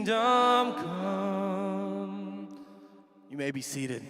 kingdom come. You may be seated.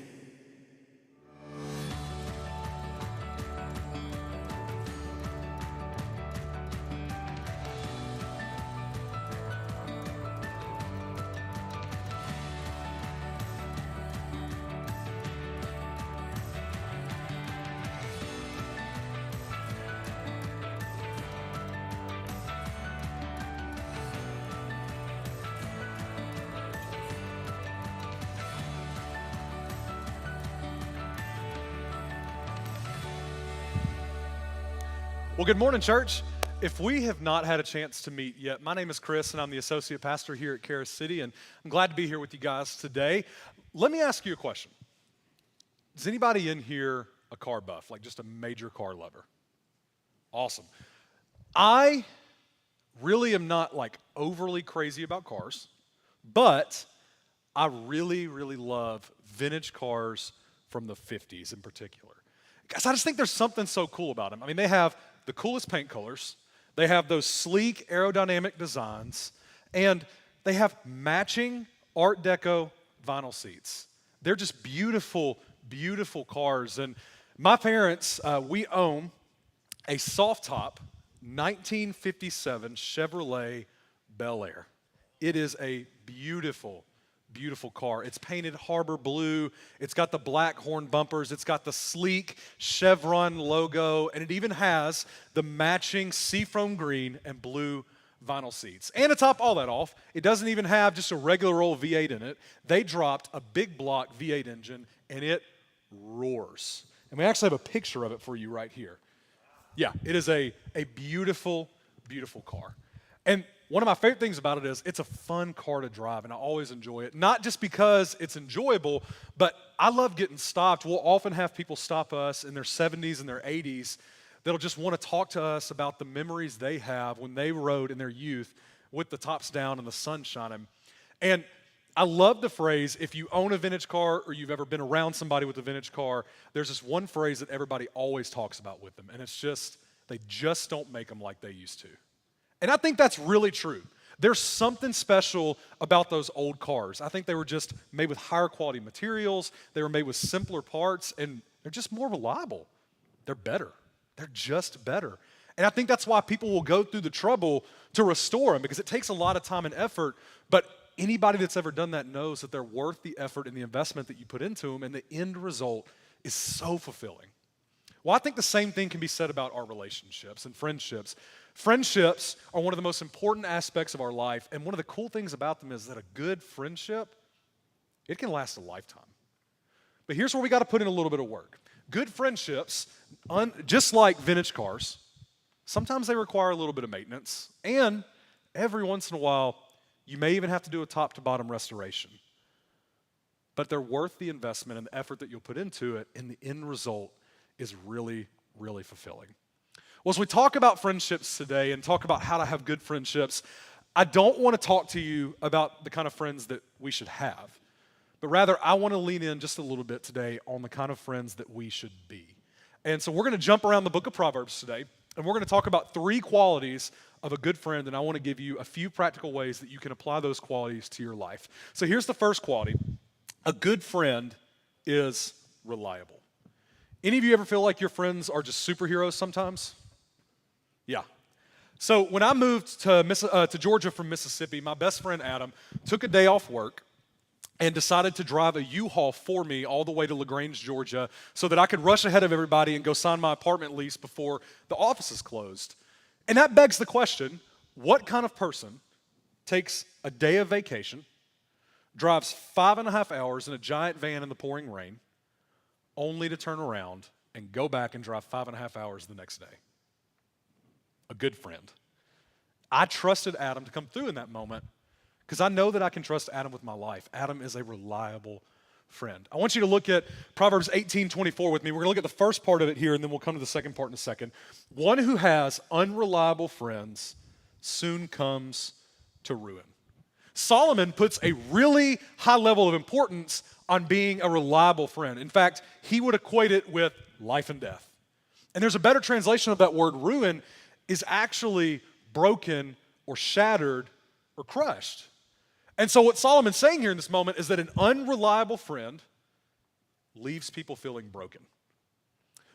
Well, good morning, church. If we have not had a chance to meet yet, my name is Chris, and I'm the associate pastor here at Karis City, and I'm glad to be here with you guys today. Let me ask you a question. Is anybody in here a car buff, like just a major car lover? Awesome. I really am not like overly crazy about cars, but I really, really love vintage cars from the 50s in particular. Guys, I just think there's something so cool about them. I mean, they have the coolest paint colors, they have those sleek aerodynamic designs, and they have matching Art Deco vinyl seats. They're just beautiful, beautiful cars. And my parents, we own a soft top 1957 Chevrolet Bel Air. It is a beautiful, beautiful car. It's painted harbor blue. It's got the black horn bumpers. It's got the sleek Chevron logo, and it even has the matching seafoam green and blue vinyl seats. And to top all that off, it doesn't even have just a regular old V8 in it. They dropped a big block V8 engine, and it roars. And we actually have a picture of it for you right here. Yeah, it is a beautiful, beautiful car. And one of my favorite things about it is it's a fun car to drive, and I always enjoy it. Not just because it's enjoyable, but I love getting stopped. We'll often have people stop us in their 70s and their 80s that'll just want to talk to us about the memories they have when they rode in their youth with the tops down and the sun shining. And I love the phrase, if you own a vintage car or you've ever been around somebody with a vintage car, there's this one phrase that everybody always talks about with them, and it's just, they just don't make them like they used to. And I think that's really true. There's something special about those old cars. I think they were just made with higher quality materials. They were made with simpler parts, and they're just more reliable. They're better. They're just better. And I think that's why people will go through the trouble to restore them, because it takes a lot of time and effort. But anybody that's ever done that knows that they're worth the effort and the investment that you put into them, and the end result is so fulfilling. Well, I think the same thing can be said about our relationships and friendships. Friendships are one of the most important aspects of our life, and one of the cool things about them is that a good friendship, it can last a lifetime. But here's where we got to put in a little bit of work. Good friendships, just like vintage cars, sometimes they require a little bit of maintenance, and every once in a while, you may even have to do a top-to-bottom restoration. But they're worth the investment and the effort that you'll put into it, and the end result is really, really fulfilling. Well, as we talk about friendships today and talk about how to have good friendships, I don't want to talk to you about the kind of friends that we should have, but rather I want to lean in just a little bit today on the kind of friends that we should be. And so we're going to jump around the book of Proverbs today, and we're going to talk about 3 qualities of a good friend, and I want to give you a few practical ways that you can apply those qualities to your life. So here's the first quality. A good friend is reliable. Any of you ever feel like your friends are just superheroes sometimes? Yeah. So when I moved to Georgia from Mississippi, my best friend Adam took a day off work and decided to drive a U-Haul for me all the way to LaGrange, Georgia, so that I could rush ahead of everybody and go sign my apartment lease before the offices closed. And that begs the question, what kind of person takes a day of vacation, drives 5.5 hours in a giant van in the pouring rain, only to turn around and go back and drive 5.5 hours the next day? A good friend. I trusted Adam to come through in that moment because I know that I can trust Adam with my life. Adam is a reliable friend. I want you to look at Proverbs 18:24 with me. We're going to look at the first part of it here, and then we'll come to the second part in a second. One who has unreliable friends soon comes to ruin. Solomon puts a really high level of importance on being a reliable friend. In fact, he would equate it with life and death. And there's a better translation of that word ruin is actually broken or shattered or crushed. And so what Solomon's saying here in this moment is that an unreliable friend leaves people feeling broken.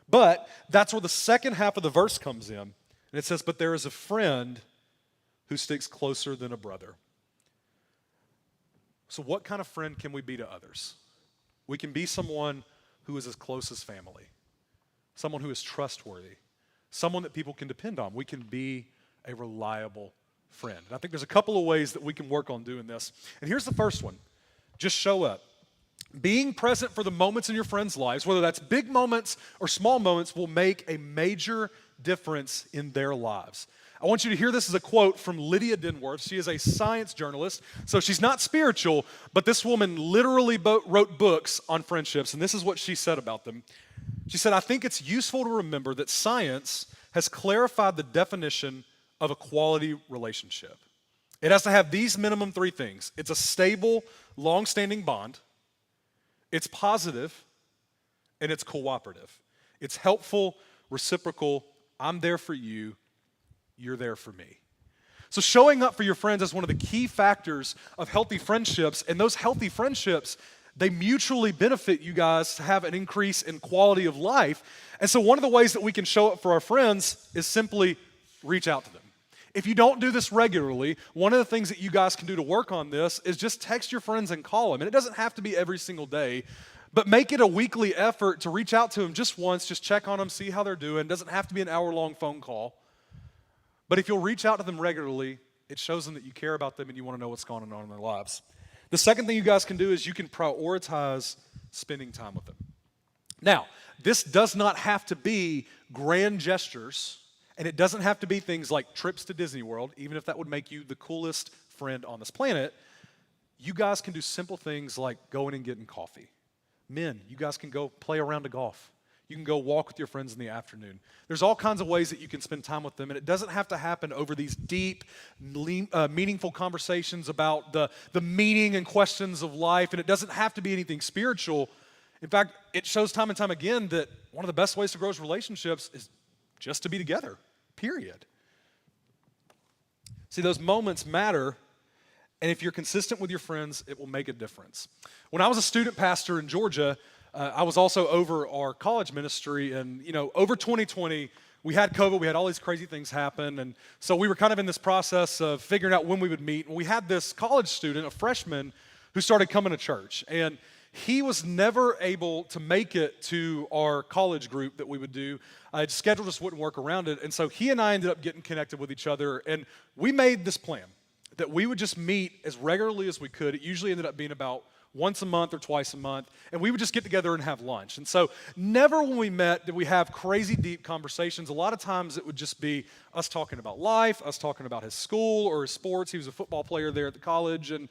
But that's where the second half of the verse comes in. And it says, but there is a friend who sticks closer than a brother. So what kind of friend can we be to others? We can be someone who is as close as family, someone who is trustworthy, someone that people can depend on. We can be a reliable friend. And I think there's a couple of ways that we can work on doing this. And here's the first one. Just show up. Being present for the moments in your friends' lives, whether that's big moments or small moments, will make a major difference in their lives. I want you to hear this as a quote from Lydia Denworth. She is a science journalist, so she's not spiritual, but this woman literally wrote books on friendships, and this is what she said about them. She said, I think it's useful to remember that science has clarified the definition of a quality relationship. It has to have these minimum three things. It's a stable, long-standing bond. It's positive, and it's cooperative. It's helpful, reciprocal. I'm there for you. You're there for me. So showing up for your friends is one of the key factors of healthy friendships, and those healthy friendships, they mutually benefit you guys to have an increase in quality of life. And so one of the ways that we can show up for our friends is simply reach out to them. If you don't do this regularly, one of the things that you guys can do to work on this is just text your friends and call them. And it doesn't have to be every single day, but make it a weekly effort to reach out to them just once, just check on them, see how they're doing. It doesn't have to be an hour-long phone call. But if you'll reach out to them regularly, it shows them that you care about them and you want to know what's going on in their lives. The second thing you guys can do is you can prioritize spending time with them. Now, this does not have to be grand gestures, and it doesn't have to be things like trips to Disney World, even if that would make you the coolest friend on this planet. You guys can do simple things like going and getting coffee. Men, you guys can go play a round of golf. You can go walk with your friends in the afternoon. There's all kinds of ways that you can spend time with them, and it doesn't have to happen over these deep, meaningful conversations about the meaning and questions of life, and it doesn't have to be anything spiritual. In fact, it shows time and time again that one of the best ways to grow relationships is just to be together, period. See, those moments matter, and if you're consistent with your friends, it will make a difference. When I was a student pastor in Georgia, I was also over our college ministry, and over 2020, we had COVID, we had all these crazy things happen, and so we were kind of in this process of figuring out when we would meet, and we had this college student, a freshman, who started coming to church, and he was never able to make it to our college group that we would do. Schedule just wouldn't work around it, and so he and I ended up getting connected with each other, and we made this plan that we would just meet as regularly as we could. It usually ended up being about once a month or twice a month, and we would just get together and have lunch. And so never when we met did we have crazy deep conversations. A lot of times it would just be us talking about life, us talking about his school or his sports. He was a football player there at the college, and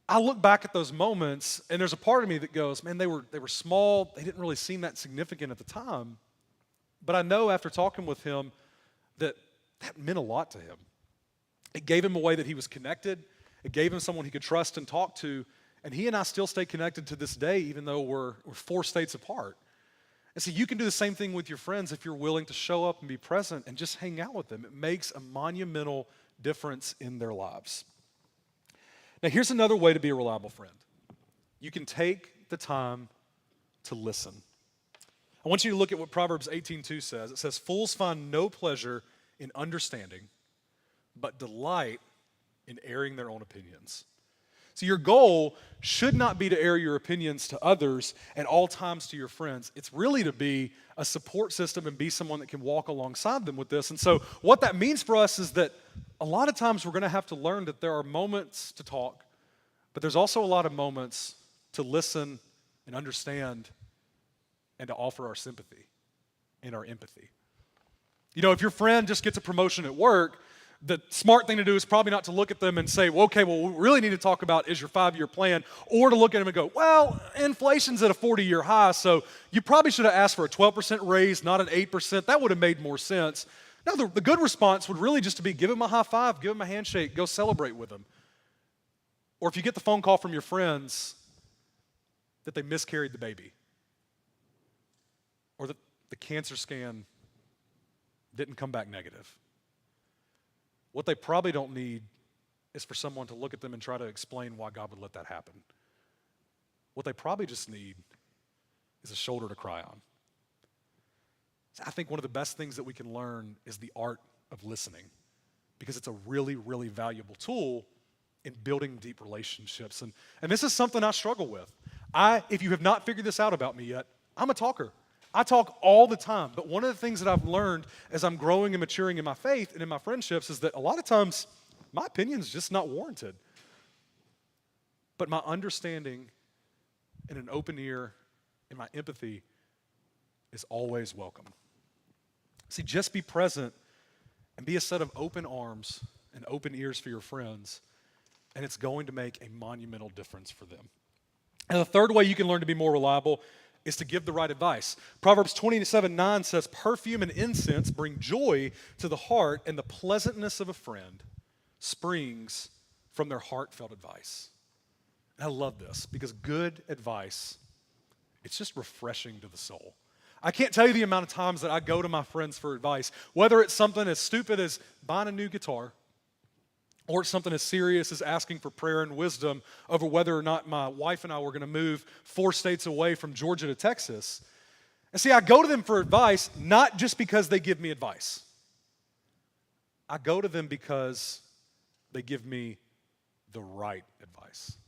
I look back at those moments, and there's a part of me that goes, man, they were small. They didn't really seem that significant at the time. But I know after talking with him that meant a lot to him. It gave him a way that he was connected. It gave him someone he could trust and talk to. And he and I still stay connected to this day, even though we're 4 states apart. And so you can do the same thing with your friends if you're willing to show up and be present and just hang out with them. It makes a monumental difference in their lives. Now, here's another way to be a reliable friend. You can take the time to listen. I want you to look at what Proverbs 18:2 says. It says, fools find no pleasure in understanding, but delight in airing their own opinions. So your goal should not be to air your opinions to others at all times to your friends. It's really to be a support system and be someone that can walk alongside them with this. And so what that means for us is that a lot of times we're going to have to learn that there are moments to talk, but there's also a lot of moments to listen and understand and to offer our sympathy and our empathy. If your friend just gets a promotion at work, the smart thing to do is probably not to look at them and say, well, okay, what we really need to talk about is your 5-year plan, or to look at them and go, well, inflation's at a 40-year high, so you probably should have asked for a 12% raise, not an 8%. That would have made more sense. No, the good response would really just to be give them a high five, give them a handshake, go celebrate with them. Or if you get the phone call from your friends that they miscarried the baby, or that the cancer scan didn't come back negative. What they probably don't need is for someone to look at them and try to explain why God would let that happen. What they probably just need is a shoulder to cry on. So I think one of the best things that we can learn is the art of listening, because it's a really, really valuable tool in building deep relationships. And this is something I struggle with. If you have not figured this out about me yet, I'm a talker. I talk all the time. But one of the things that I've learned as I'm growing and maturing in my faith and in my friendships is that a lot of times my opinion is just not warranted. But my understanding and an open ear and my empathy is always welcome. See, just be present and be a set of open arms and open ears for your friends, and it's going to make a monumental difference for them. And the third way you can learn to be more reliable is to give the right advice. Proverbs 27:9 says, "Perfume and incense bring joy to the heart, and the pleasantness of a friend springs from their heartfelt advice." And I love this because good advice, it's just refreshing to the soul. I can't tell you the amount of times that I go to my friends for advice, whether it's something as stupid as buying a new guitar, or it's something as serious as asking for prayer and wisdom over whether or not my wife and I were going to move 4 states away from Georgia to Texas. And see, I go to them for advice not just because they give me advice. I go to them because they give me the right advice.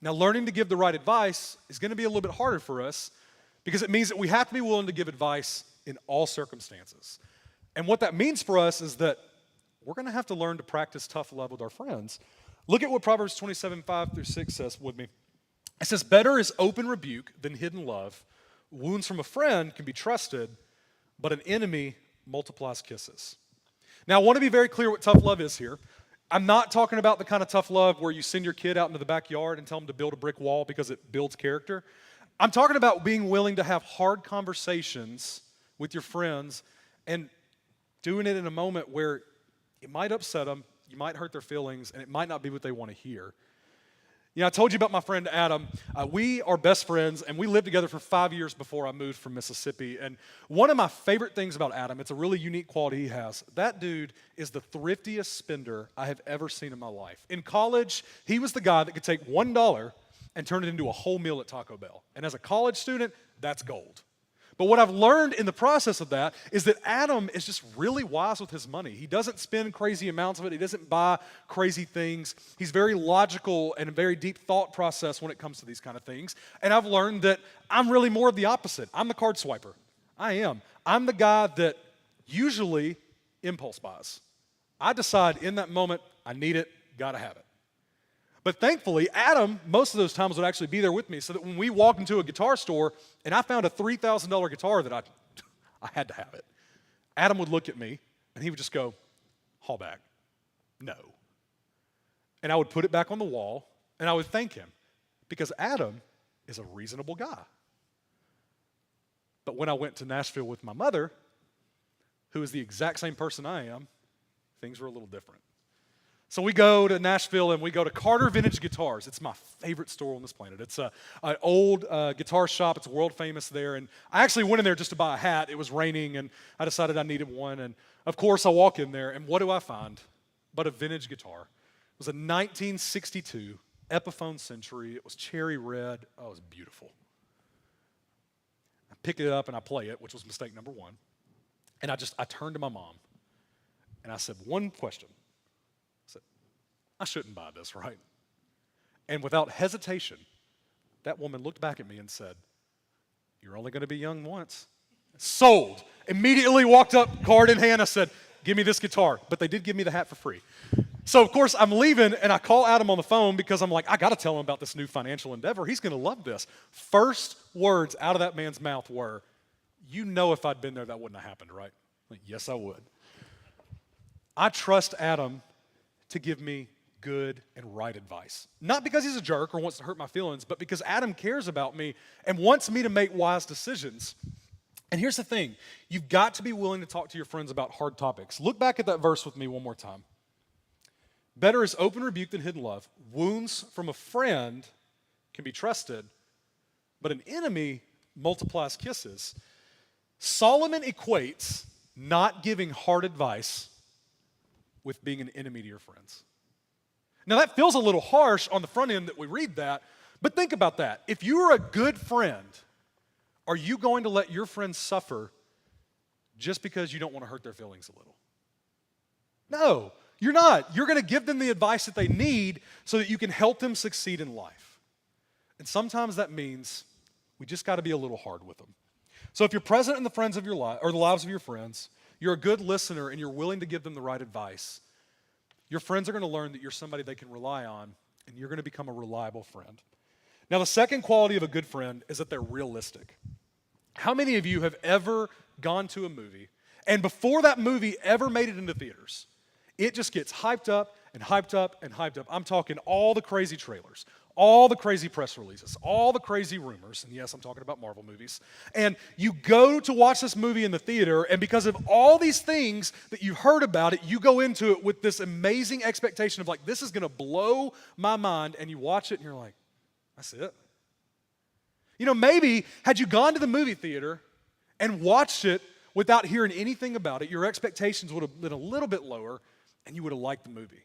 Now, learning to give the right advice is going to be a little bit harder for us because it means that we have to be willing to give advice in all circumstances. And what that means for us is that we're going to have to learn to practice tough love with our friends. Look at what Proverbs 27:5-6 says with me. It says, "Better is open rebuke than hidden love. Wounds from a friend can be trusted, but an enemy multiplies kisses." Now, I want to be very clear what tough love is here. I'm not talking about the kind of tough love where you send your kid out into the backyard and tell them to build a brick wall because it builds character. I'm talking about being willing to have hard conversations with your friends and doing it in a moment where it might upset them, you might hurt their feelings, and it might not be what they want to hear. You know, I told you about my friend Adam. We are best friends, and we lived together for 5 years before I moved from Mississippi. And one of my favorite things about Adam, it's a really unique quality he has. That dude is the thriftiest spender I have ever seen in my life. In college, he was the guy that could take $1 and turn it into a whole meal at Taco Bell. And as a college student, that's gold. But what I've learned in the process of that is that Adam is just really wise with his money. He doesn't spend crazy amounts of it. He doesn't buy crazy things. He's very logical and a very deep thought process when it comes to these kind of things. And I've learned that I'm really more of the opposite. I'm the card swiper. I am. I'm the guy that usually impulse buys. I decide in that moment, I need it, gotta have it. But thankfully, Adam, most of those times, would actually be there with me so that when we walked into a guitar store and I found a $3,000 guitar that I had to have it, Adam would look at me and he would just go, "Haul back, no." And I would put it back on the wall and I would thank him because Adam is a reasonable guy. But when I went to Nashville with my mother, who is the exact same person I am, things were a little different. So we go to Nashville and we go to Carter Vintage Guitars. It's my favorite store on this planet. It's an old guitar shop. It's world famous there. And I actually went in there just to buy a hat. It was raining and I decided I needed one. And of course I walk in there and what do I find but a vintage guitar. It was a 1962 Epiphone Century. It was cherry red. Oh, it was beautiful. I pick it up and I play it, which was mistake number one. And I turned to my mom and I said one question. I shouldn't buy this, right? And without hesitation, that woman looked back at me and said, "You're only going to be young once." Sold. Immediately walked up, card in hand. I said, "Give me this guitar." But they did give me the hat for free. So, of course, I'm leaving, and I call Adam on the phone because I'm like, I got to tell him about this new financial endeavor. He's going to love this. First words out of that man's mouth were, "You know if I'd been there, that wouldn't have happened, right?" I'm like, yes, I would. I trust Adam to give me good and right advice. Not because he's a jerk or wants to hurt my feelings, but because Adam cares about me and wants me to make wise decisions. And here's the thing. You've got to be willing to talk to your friends about hard topics. Look back at that verse with me one more time. Better is open rebuke than hidden love. Wounds from a friend can be trusted, but an enemy multiplies kisses. Solomon equates not giving hard advice with being an enemy to your friends. Now, that feels a little harsh on the front end that we read that, but think about that. If you are a good friend, are you going to let your friends suffer just because you don't want to hurt their feelings a little? No, you're not. You're going to give them the advice that they need so that you can help them succeed in life. And sometimes that means we just got to be a little hard with them. So if you're present in the friends of your life or the lives of your friends, you're a good listener and you're willing to give them the right advice, your friends are going to learn that you're somebody they can rely on, and you're going to become a reliable friend. Now, the second quality of a good friend is that they're realistic. How many of you have ever gone to a movie, and before that movie ever made it into theaters, it just gets hyped up and hyped up and hyped up? I'm talking all the crazy trailers, all the crazy press releases, all the crazy rumors, and yes, I'm talking about Marvel movies. And you go to watch this movie in the theater, and because of all these things that you heard about it, you go into it with this amazing expectation of like, this is going to blow my mind, and you watch it and you're like, that's it. You know, maybe had you gone to the movie theater and watched it without hearing anything about it, your expectations would have been a little bit lower, and you would have liked the movie.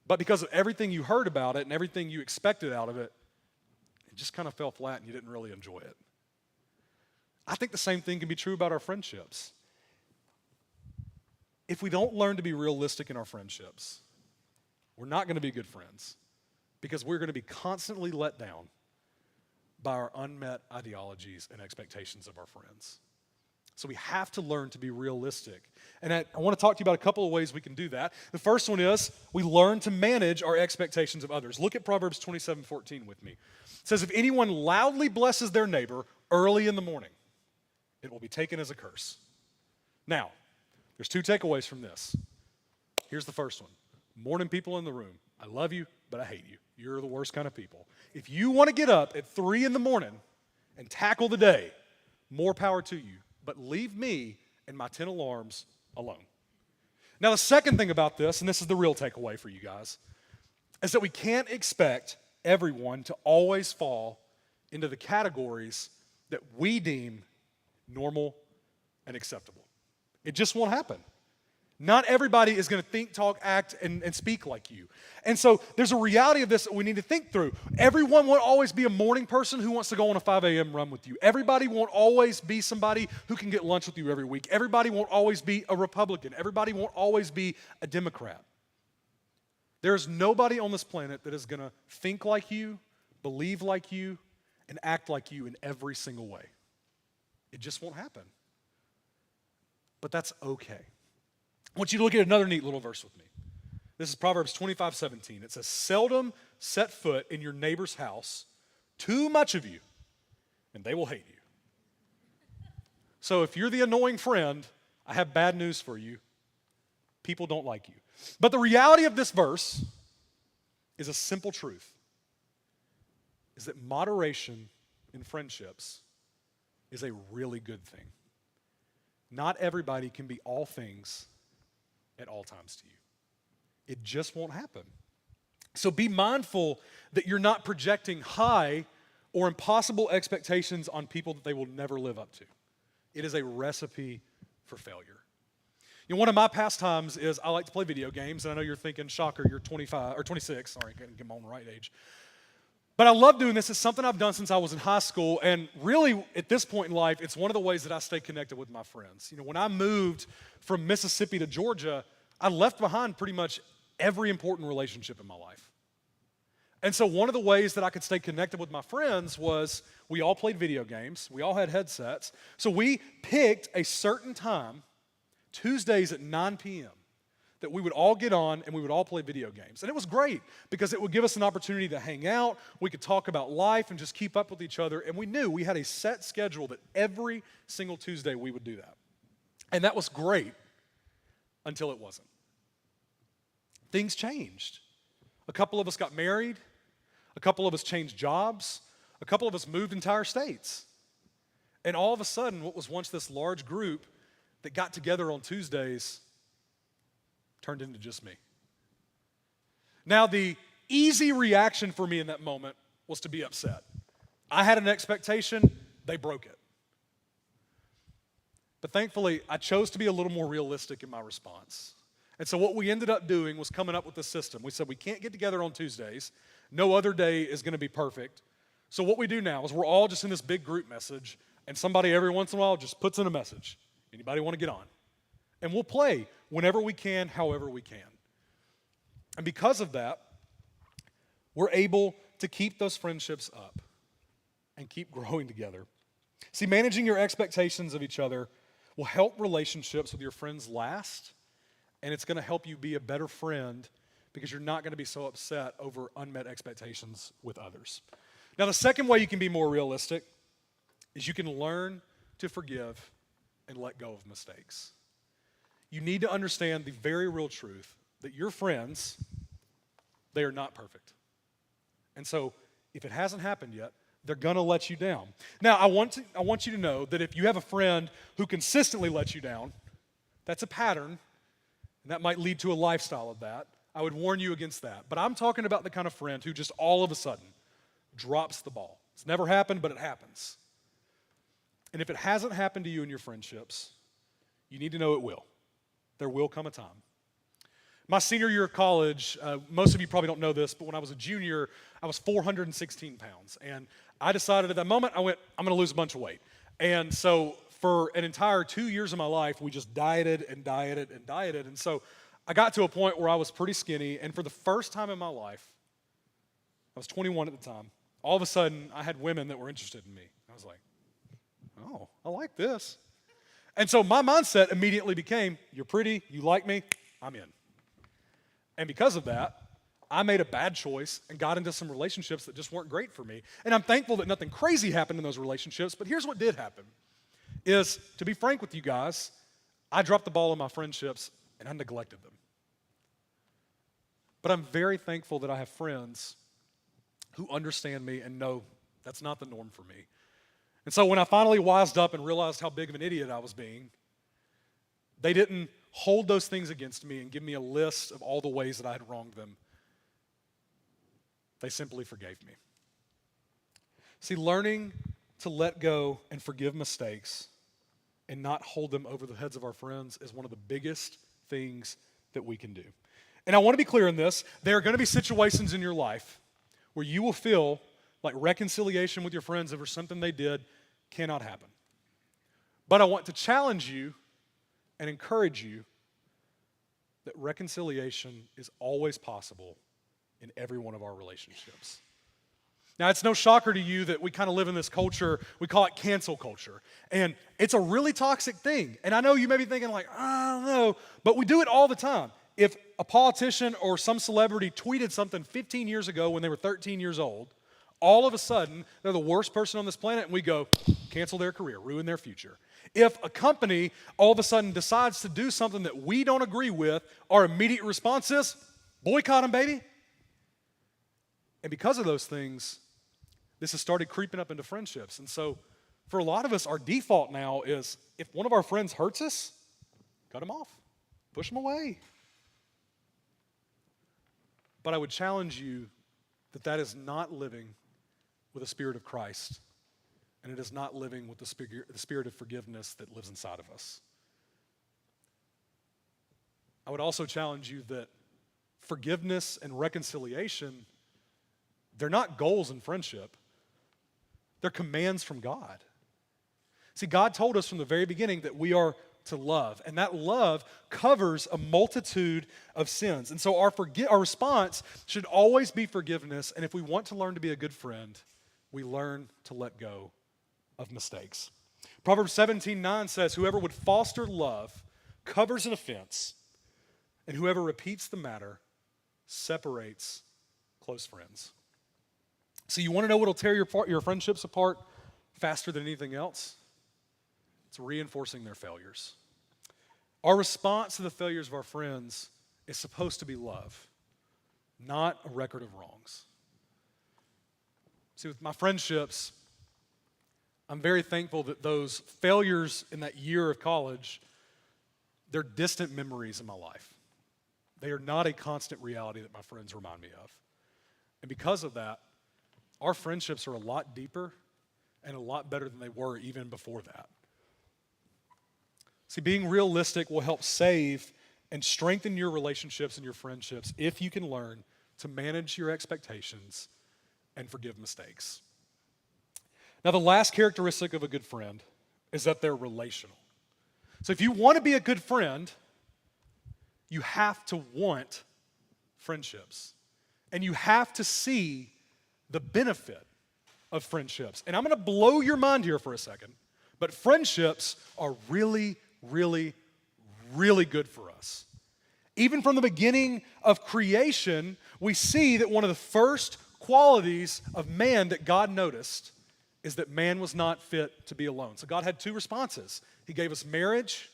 But because of everything you heard about it and everything you expected out of it, it just kind of fell flat and you didn't really enjoy it. I think the same thing can be true about our friendships. If we don't learn to be realistic in our friendships, we're not going to be good friends because we're going to be constantly let down by our unmet ideologies and expectations of our friends. So we have to learn to be realistic. And I want to talk to you about a couple of ways we can do that. The first one is we learn to manage our expectations of others. Look at Proverbs 27:14 with me. It says, if anyone loudly blesses their neighbor early in the morning, it will be taken as a curse. Now, there's two takeaways from this. Here's the first one. Morning people in the room, I love you, but I hate you. You're the worst kind of people. If you want to get up at 3 in the morning and tackle the day, more power to you. But leave me and my 10 alarms alone. Now, the second thing about this, and this is the real takeaway for you guys, is that we can't expect everyone to always fall into the categories that we deem normal and acceptable. It just won't happen. Not everybody is going to think, talk, act, and speak like you. And so there's a reality of this that we need to think through. Everyone won't always be a morning person who wants to go on a 5 a.m. run with you. Everybody won't always be somebody who can get lunch with you every week. Everybody won't always be a Republican. Everybody won't always be a Democrat. There's nobody on this planet that is going to think like you, believe like you, and act like you in every single way. It just won't happen. But that's okay. I want you to look at another neat little verse with me. This is Proverbs 25:17. It says, seldom set foot in your neighbor's house, too much of you, and they will hate you. So if you're the annoying friend, I have bad news for you. People don't like you. But the reality of this verse is a simple truth, is that moderation in friendships is a really good thing. Not everybody can be all things at all times to you. It just won't happen. So be mindful that you're not projecting high or impossible expectations on people that they will never live up to. It is a recipe for failure. You know, one of my pastimes is I like to play video games, and I know you're thinking, shocker, you're 25 or 26. Sorry, I get my own right age. But I love doing this. It's something I've done since I was in high school, and really at this point in life, it's one of the ways that I stay connected with my friends. You know, when I moved from Mississippi to Georgia, I left behind pretty much every important relationship in my life. And so one of the ways that I could stay connected with my friends was we all played video games. We all had headsets. So we picked a certain time, Tuesdays at 9 p.m., that we would all get on and we would all play video games. And it was great because it would give us an opportunity to hang out. We could talk about life and just keep up with each other. And we knew we had a set schedule that every single Tuesday we would do that. And that was great until it wasn't. Things changed. A couple of us got married. A couple of us changed jobs. A couple of us moved entire states. And all of a sudden, what was once this large group that got together on Tuesdays turned into just me. Now, the easy reaction for me in that moment was to be upset. I had an expectation, they broke it. But thankfully, I chose to be a little more realistic in my response. And so what we ended up doing was coming up with a system. We said we can't get together on Tuesdays. No other day is going to be perfect. So what we do now is we're all just in this big group message, and somebody every once in a while just puts in a message. Anybody want to get on? And we'll play whenever we can, however we can. And because of that, we're able to keep those friendships up and keep growing together. See, managing your expectations of each other will help relationships with your friends last, and it's going to help you be a better friend because you're not going to be so upset over unmet expectations with others. Now, the second way you can be more realistic is you can learn to forgive and let go of mistakes. You need to understand the very real truth that your friends, they are not perfect. And so, if it hasn't happened yet, they're going to let you down. Now, I want you to know that if you have a friend who consistently lets you down, that's a pattern, and that might lead to a lifestyle of that. I would warn you against that. But I'm talking about the kind of friend who just all of a sudden drops the ball. It's never happened, but it happens. And if it hasn't happened to you in your friendships, you need to know it will. There will come a time. My senior year of college, most of you probably don't know this, but when I was a junior, I was 416 pounds. And I decided at that moment, I'm going to lose a bunch of weight. And so for an entire 2 years of my life, we just dieted and dieted and dieted. And so I got to a point where I was pretty skinny. And for the first time in my life, I was 21 at the time, all of a sudden, I had women that were interested in me. I was like, oh, I like this. And so my mindset immediately became, you're pretty, you like me, I'm in. And because of that, I made a bad choice and got into some relationships that just weren't great for me. And I'm thankful that nothing crazy happened in those relationships, but here's what did happen, is, to be frank with you guys, I dropped the ball in my friendships and I neglected them. But I'm very thankful that I have friends who understand me and know that's not the norm for me. And so when I finally wised up and realized how big of an idiot I was being, they didn't hold those things against me and give me a list of all the ways that I had wronged them. They simply forgave me. See, learning to let go and forgive mistakes and not hold them over the heads of our friends is one of the biggest things that we can do. And I want to be clear in this. There are going to be situations in your life where you will feel like reconciliation with your friends over something they did cannot happen. But I want to challenge you and encourage you that reconciliation is always possible in every one of our relationships. Now, it's no shocker to you that we kind of live in this culture, we call it cancel culture. And it's a really toxic thing. And I know you may be thinking like, I don't know, but we do it all the time. If a politician or some celebrity tweeted something 15 years ago when they were 13 years old, all of a sudden, they're the worst person on this planet, and we go, cancel their career, ruin their future. If a company all of a sudden decides to do something that we don't agree with, our immediate response is, boycott them, baby. And because of those things, this has started creeping up into friendships. And so for a lot of us, our default now is, if one of our friends hurts us, cut them off, push them away. But I would challenge you that that is not living with the Spirit of Christ, and it is not living with the spirit of forgiveness that lives inside of us. I would also challenge you that forgiveness and reconciliation, they're not goals in friendship. They're commands from God. See, God told us from the very beginning that we are to love, and that love covers a multitude of sins. And so our response should always be forgiveness, and if we want to learn to be a good friend, we learn to let go of mistakes. Proverbs 17:9 says, whoever would foster love covers an offense, and whoever repeats the matter separates close friends. So you want to know what will tear your friendships apart faster than anything else? It's reinforcing their failures. Our response to the failures of our friends is supposed to be love, not a record of wrongs. See, with my friendships, I'm very thankful that those failures in that year of college, they're distant memories in my life. They are not a constant reality that my friends remind me of. And because of that, our friendships are a lot deeper and a lot better than they were even before that. See, being realistic will help save and strengthen your relationships and your friendships if you can learn to manage your expectations and forgive mistakes. Now, the last characteristic of a good friend is that they're relational. So if you want to be a good friend, you have to want friendships. And you have to see the benefit of friendships. And I'm going to blow your mind here for a second, but friendships are really, really, really good for us. Even from the beginning of creation, we see that one of the first qualities of man that God noticed is that man was not fit to be alone. So God had two responses. He gave us marriage,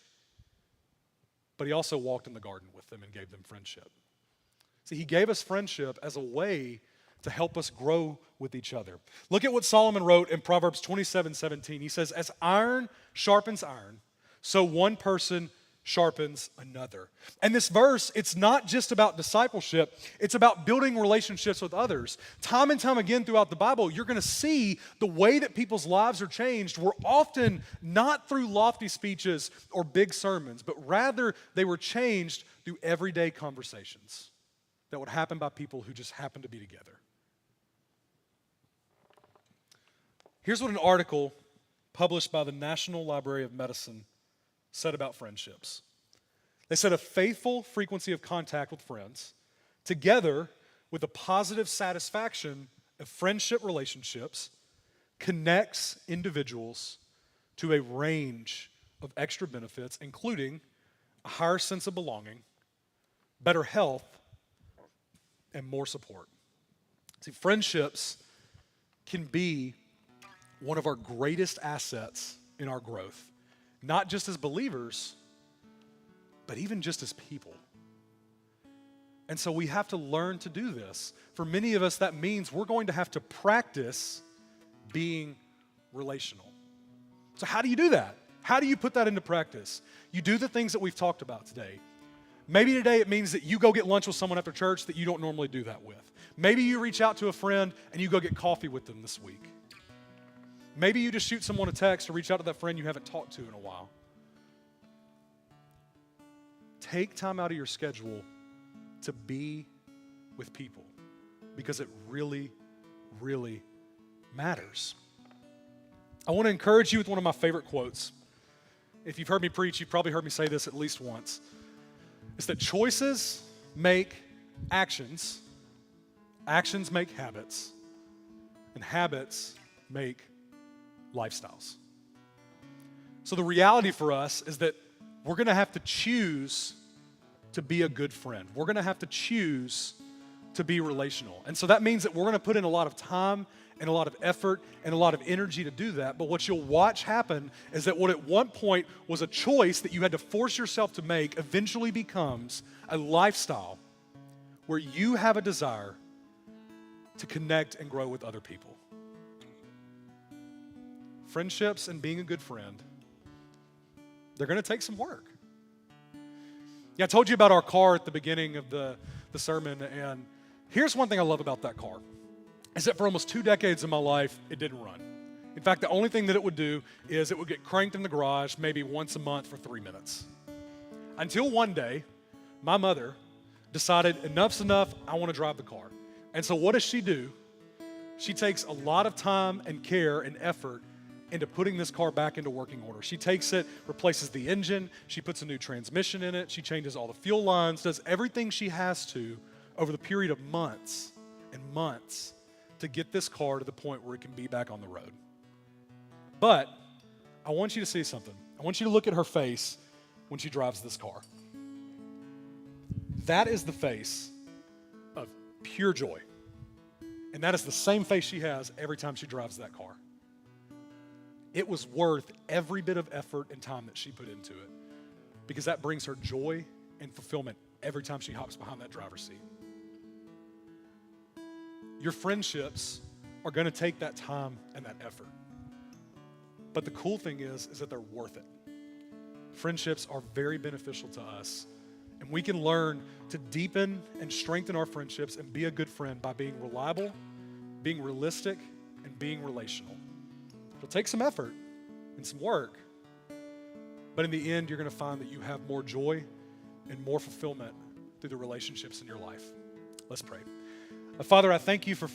but he also walked in the garden with them and gave them friendship. See, he gave us friendship as a way to help us grow with each other. Look at what Solomon wrote in Proverbs 27:17. He says, as iron sharpens iron, so one person sharpens another. And this verse, it's not just about discipleship, it's about building relationships with others. Time and time again throughout the Bible, you're going to see the way that people's lives are changed were often not through lofty speeches or big sermons, but rather they were changed through everyday conversations that would happen by people who just happened to be together. Here's what an article published by the National Library of Medicine said about friendships. They said a faithful frequency of contact with friends, together with a positive satisfaction of friendship relationships, connects individuals to a range of extra benefits, including a higher sense of belonging, better health, and more support. See, friendships can be one of our greatest assets in our growth. Not just as believers, but even just as people. And so we have to learn to do this. For many of us, that means we're going to have to practice being relational. So how do you do that? How do you put that into practice? You do the things that we've talked about today. Maybe today it means that you go get lunch with someone after church that you don't normally do that with. Maybe you reach out to a friend and you go get coffee with them this week. Maybe you just shoot someone a text or reach out to that friend you haven't talked to in a while. Take time out of your schedule to be with people because it really, really matters. I want to encourage you with one of my favorite quotes. If you've heard me preach, you've probably heard me say this at least once. It's that choices make actions, actions make habits, and habits make lifestyles. So the reality for us is that we're going to have to choose to be a good friend. We're going to have to choose to be relational. And so that means that we're going to put in a lot of time and a lot of effort and a lot of energy to do that. But what you'll watch happen is that what at one point was a choice that you had to force yourself to make eventually becomes a lifestyle where you have a desire to connect and grow with other people. Friendships and being a good friend, they're going to take some work. Yeah, I told you about our car at the beginning of the sermon, and here's one thing I love about that car, is that for almost 2 decades of my life, it didn't run. In fact, the only thing that it would do is it would get cranked in the garage maybe once a month for 3 minutes. Until one day, my mother decided enough's enough, I want to drive the car. And so what does she do? She takes a lot of time and care and effort into putting this car back into working order. She takes it, replaces the engine, she puts a new transmission in it, she changes all the fuel lines, does everything she has to over the period of months and months to get this car to the point where it can be back on the road. But I want you to see something. I want you to look at her face when she drives this car. That is the face of pure joy. And that is the same face she has every time she drives that car. It was worth every bit of effort and time that she put into it because that brings her joy and fulfillment every time she hops behind that driver's seat. Your friendships are going to take that time and that effort. But the cool thing is that they're worth it. Friendships are very beneficial to us, and we can learn to deepen and strengthen our friendships and be a good friend by being reliable, being realistic, and being relational. It'll take some effort and some work, but in the end, you're going to find that you have more joy, and more fulfillment through the relationships in your life. Let's pray. Father, I thank you for